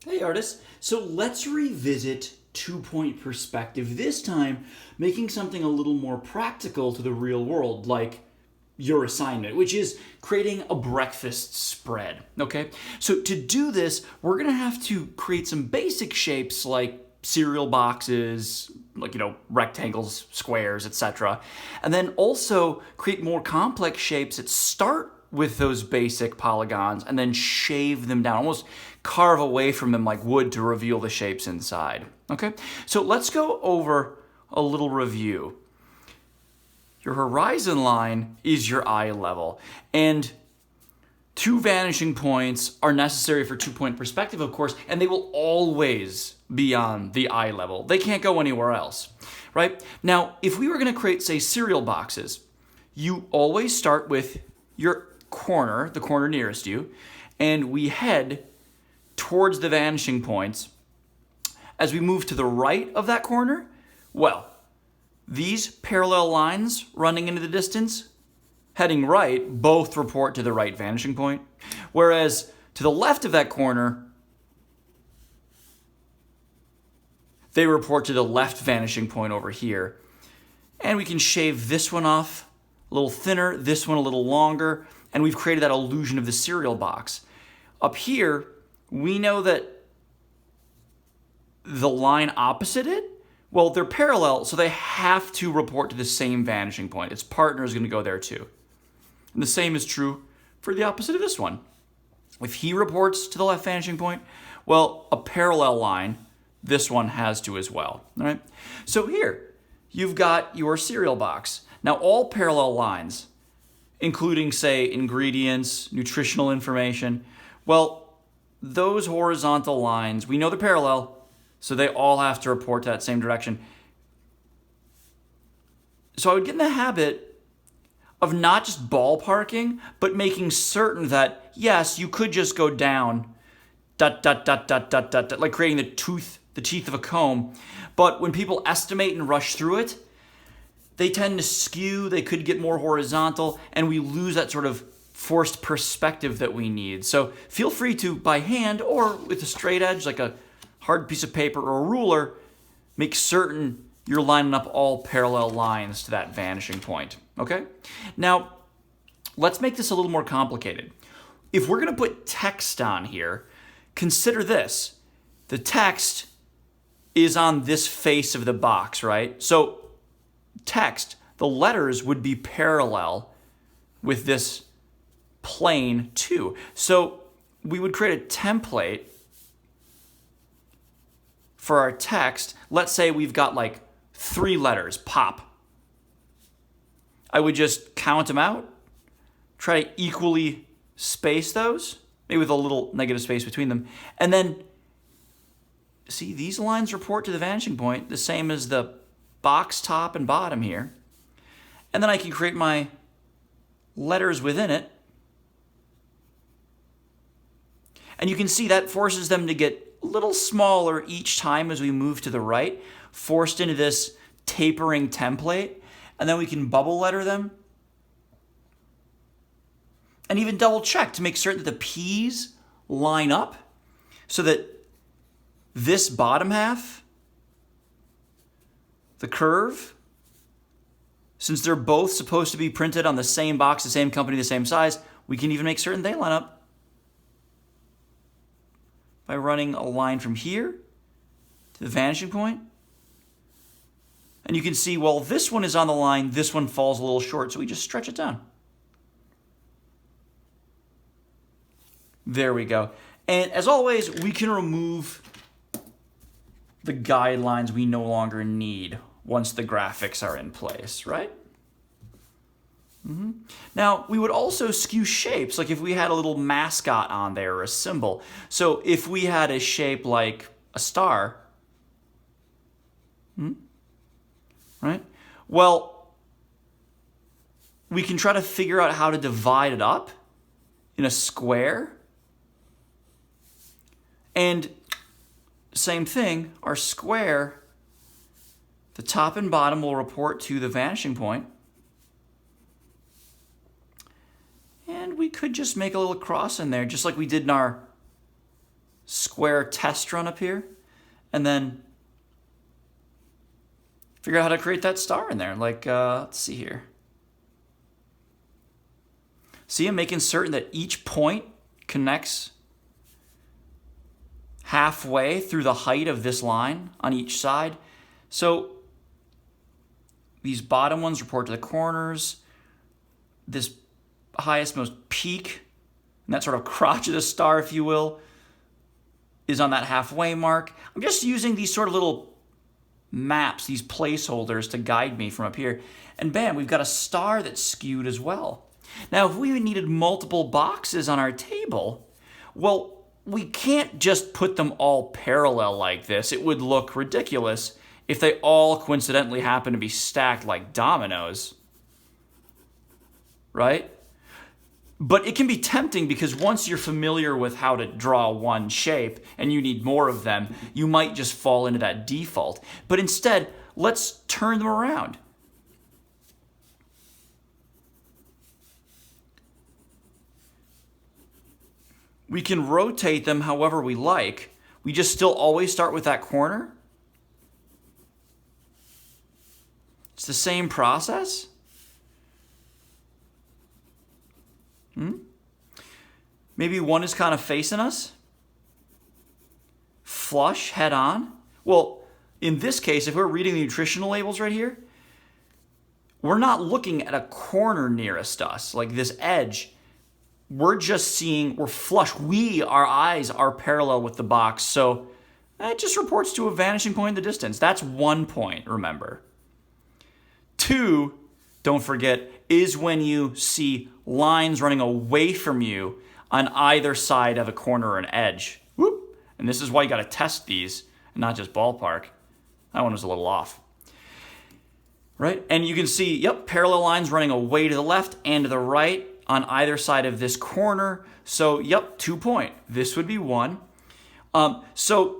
Hey artists, so let's revisit two-point perspective, this time making something a little more practical to the real world, like your assignment, which is creating a breakfast spread, okay? So to do this, we're gonna have to create some basic shapes like cereal boxes, like, rectangles, squares, etc. And then also create more complex shapes that start with those basic polygons and then shave them down, almost carve away from them like wood to reveal the shapes inside. Okay, so let's go over a little review. Your horizon line is your eye level, and two vanishing points are necessary for two-point perspective, of course, and they will always be on the eye level. They can't go anywhere else, right? Now, if we were going to create, say, cereal boxes, you always start with your corner, the corner nearest you, and we head towards the vanishing points. As we move to the right of that corner, well, these parallel lines running into the distance, heading right, both report to the right vanishing point, whereas to the left of that corner, they report to the left vanishing point over here. And we can shave this one off a little thinner, this one a little longer, and we've created that illusion of the cereal box. Up here, we know that the line opposite it, well, they're parallel, so they have to report to the same vanishing point. Its partner is going to go there too. And the same is true for the opposite of this one. If he reports to the left vanishing point, well, a parallel line, this one has to as well. All right? So here, you've got your cereal box. Now, all parallel lines, including, say, ingredients, nutritional information, well, those horizontal lines, we know they're parallel, so they all have to report to that same direction. So I would get in the habit of not just ballparking, but making certain that, yes, you could just go down, dot, dot, dot, dot, dot, dot, dot, like creating the teeth of a comb. But when people estimate and rush through it, they tend to skew, they could get more horizontal, and we lose that sort of forced perspective that we need. So feel free to, by hand or with a straight edge, like a hard piece of paper or a ruler, make certain you're lining up all parallel lines to that vanishing point, okay? Now, let's make this a little more complicated. If we're gonna put text on here, consider this. The text is on this face of the box, right? So text, the letters would be parallel with this plane too. So we would create a template for our text. Let's say we've got like 3 letters, pop. I would just count them out, try to equally space those, maybe with a little negative space between them, and then see, these lines report to the vanishing point, the same as the box top and bottom here. And then I can create my letters within it. And you can see that forces them to get a little smaller each time as we move to the right, forced into this tapering template. And then we can bubble letter them. And even double check to make certain that the P's line up so that this bottom half, the curve, since they're both supposed to be printed on the same box, the same company, the same size, we can even make certain they line up by running a line from here to the vanishing point. And you can see, well, this one is on the line, this one falls a little short, so we just stretch it down. There we go. And as always, we can remove the guidelines we no longer need once the graphics are in place, right? Now, we would also skew shapes, like if we had a little mascot on there or a symbol. So if we had a shape like a star, right? Well, we can try to figure out how to divide it up in a square. And same thing, our square, the top and bottom will report to the vanishing point. And we could just make a little cross in there, just like we did in our square test run up here, and then figure out how to create that star in there. Like, let's see here. See, I'm making certain that each point connects halfway through the height of this line on each side. So these bottom ones report to the corners. This highest, most peak, and that sort of crotch of the star, if you will, is on that halfway mark. I'm just using these sort of little maps, these placeholders to guide me from up here. And bam, we've got a star that's skewed as well. Now, if we needed multiple boxes on our table, well, we can't just put them all parallel like this. It would look ridiculous if they all coincidentally happen to be stacked like dominoes, right? But it can be tempting because once you're familiar with how to draw one shape and you need more of them, you might just fall into that default. But instead, let's turn them around. We can rotate them however we like. We just still always start with that corner. It's the same process. Maybe one is kind of facing us. Flush, head on. Well, in this case, if we're reading the nutritional labels right here, we're not looking at a corner nearest us, like this edge. We're just seeing, we're flush. Our eyes are parallel with the box, so it just reports to a vanishing point in the distance. That's 1 point, remember. 2, don't forget, is when you see lines running away from you on either side of a corner or an edge. Whoop. And this is why you got to test these and not just ballpark. That one was a little off. Right? And you can see, yep, parallel lines running away to the left and to the right on either side of this corner. So, yep, 2 point. This would be 1. So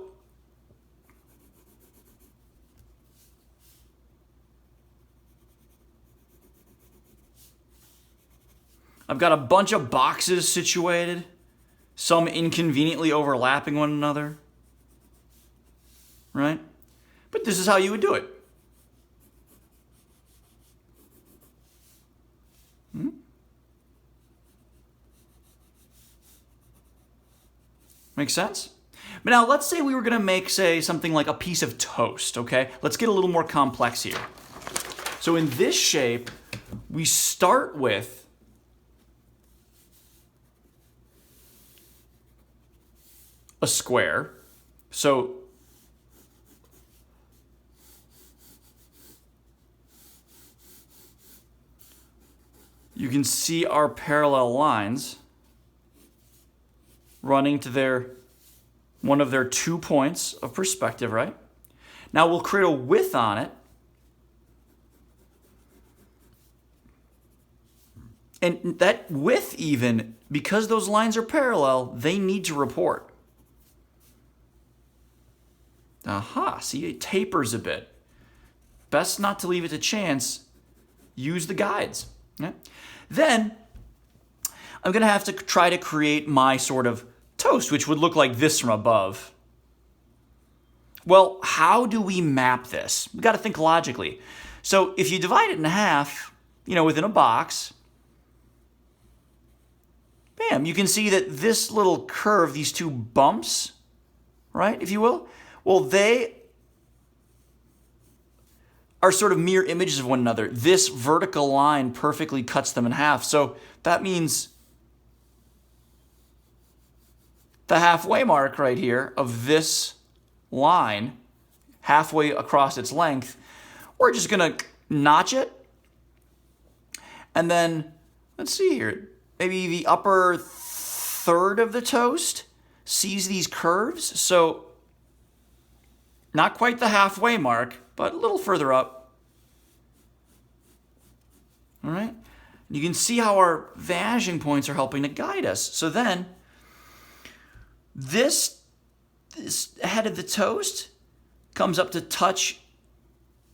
I've got a bunch of boxes situated, some inconveniently overlapping one another, right? But this is how you would do it. Make sense? But now let's say we were going to make, say, something like a piece of toast, okay? Let's get a little more complex here. So in this shape, we start with a square. So you can see our parallel lines running to one of their 2 points of perspective, right? Now we'll create a width on it. And that width even, because those lines are parallel, they need to report. Aha, see, it tapers a bit. Best not to leave it to chance. Use the guides. Yeah? Then, I'm going to have to try to create my sort of toast, which would look like this from above. Well, how do we map this? We've got to think logically. So if you divide it in half, within a box, bam, you can see that this little curve, these 2 bumps, right, if you will, well, they are sort of mirror images of one another. This vertical line perfectly cuts them in half. So that means the halfway mark right here of this line, halfway across its length, we're just going to notch it. And then, let's see here, maybe the upper third of the toast sees these curves. So not quite the halfway mark, but a little further up. All right? You can see how our vanishing points are helping to guide us. So then, this head of the toast comes up to touch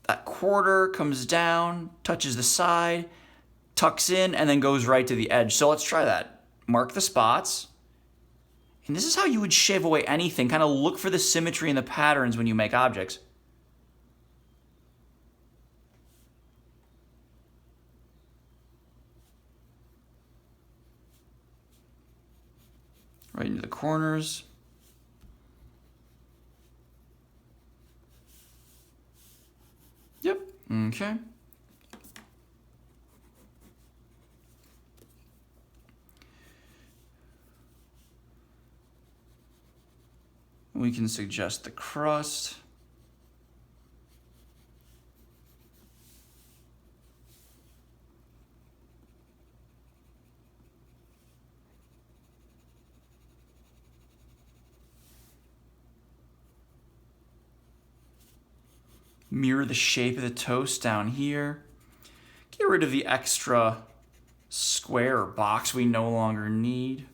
that quarter, comes down, touches the side, tucks in, and then goes right to the edge. So let's try that. Mark the spots. And this is how you would shave away anything. Kind of look for the symmetry and the patterns when you make objects. Right into the corners. Yep, okay. We can suggest the crust. Mirror the shape of the toast down here. Get rid of the extra square or box we no longer need.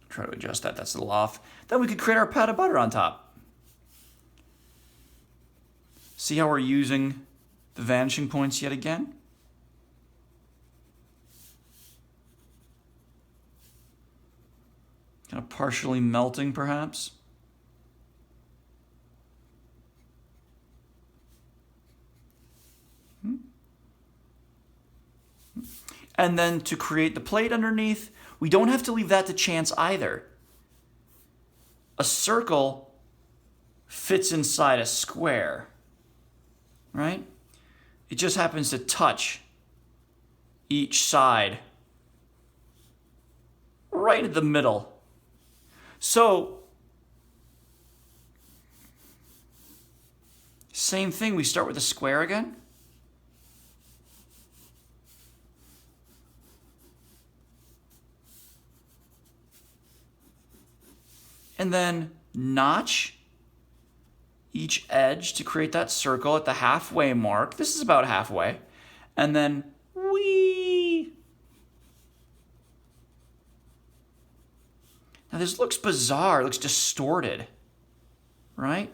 Try to adjust that, that's a little off. Then we could create our pat of butter on top. See how we're using the vanishing points yet again? Kind of partially melting perhaps. And then to create the plate underneath, we don't have to leave that to chance either. A circle fits inside a square, right? It just happens to touch each side right at the middle. So, same thing, we start with a square again. And then notch each edge to create that circle at the halfway mark. This is about halfway. And then whee! Now this looks bizarre, it looks distorted, right?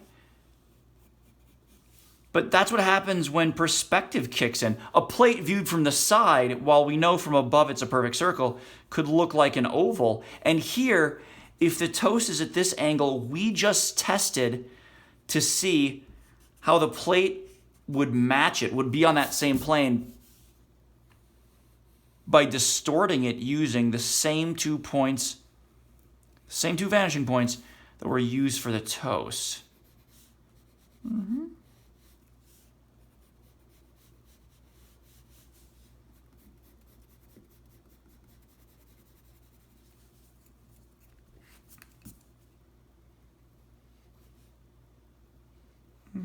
But that's what happens when perspective kicks in. A plate viewed from the side, while we know from above it's a perfect circle, could look like an oval. And here, if the toast is at this angle, we just tested to see how the plate would match it, would be on that same plane by distorting it using the same 2 points, same 2 vanishing points that were used for the toast.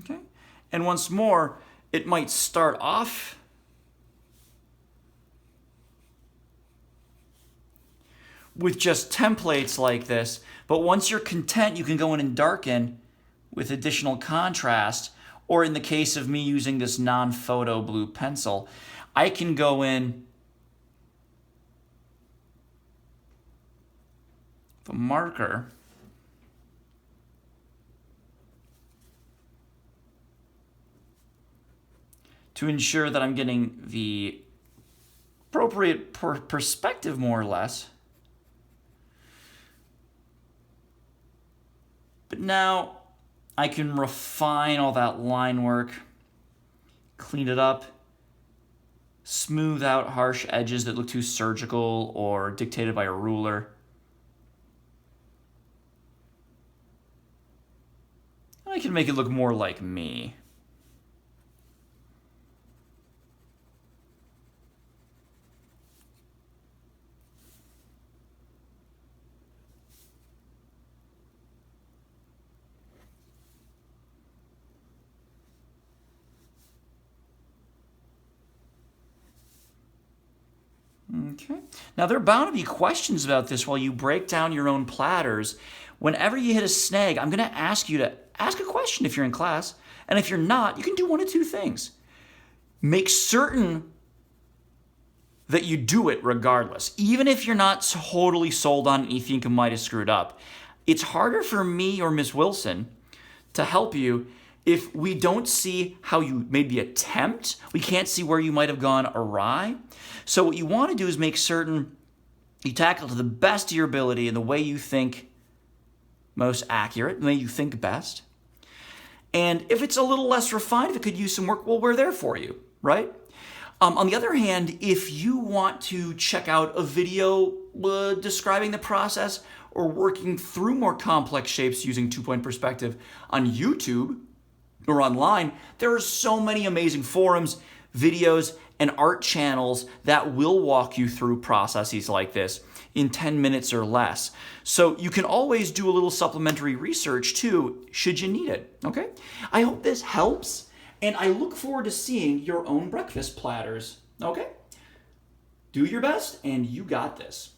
Okay, and once more, it might start off with just templates like this, but once you're content, you can go in and darken with additional contrast, or in the case of me using this non-photo blue pencil, I can go in the marker to ensure that I'm getting the appropriate perspective, more or less. But now I can refine all that line work, clean it up, smooth out harsh edges that look too surgical or dictated by a ruler. I can make it look more like me. Okay. Now, there are bound to be questions about this while you break down your own platters. Whenever you hit a snag, I'm going to ask you to ask a question if you're in class. And if you're not, you can do one of two things. Make certain that you do it regardless. Even if you're not totally sold on it and you think you might have screwed up. It's harder for me or Miss Wilson to help you if we don't see how you made the attempt. We can't see where you might have gone awry. So what you want to do is make certain You tackle to the best of your ability in the way you think most accurate, the way you think best. And if it's a little less refined, if it could use some work, well, we're there for you, right? On the other hand, if you want to check out a video describing the process or working through more complex shapes using two-point perspective on YouTube or online, there are so many amazing forums, videos, and art channels that will walk you through processes like this in 10 minutes or less. So you can always do a little supplementary research too, should you need it, okay? I hope this helps, and I look forward to seeing your own breakfast platters, okay? Do your best, and you got this.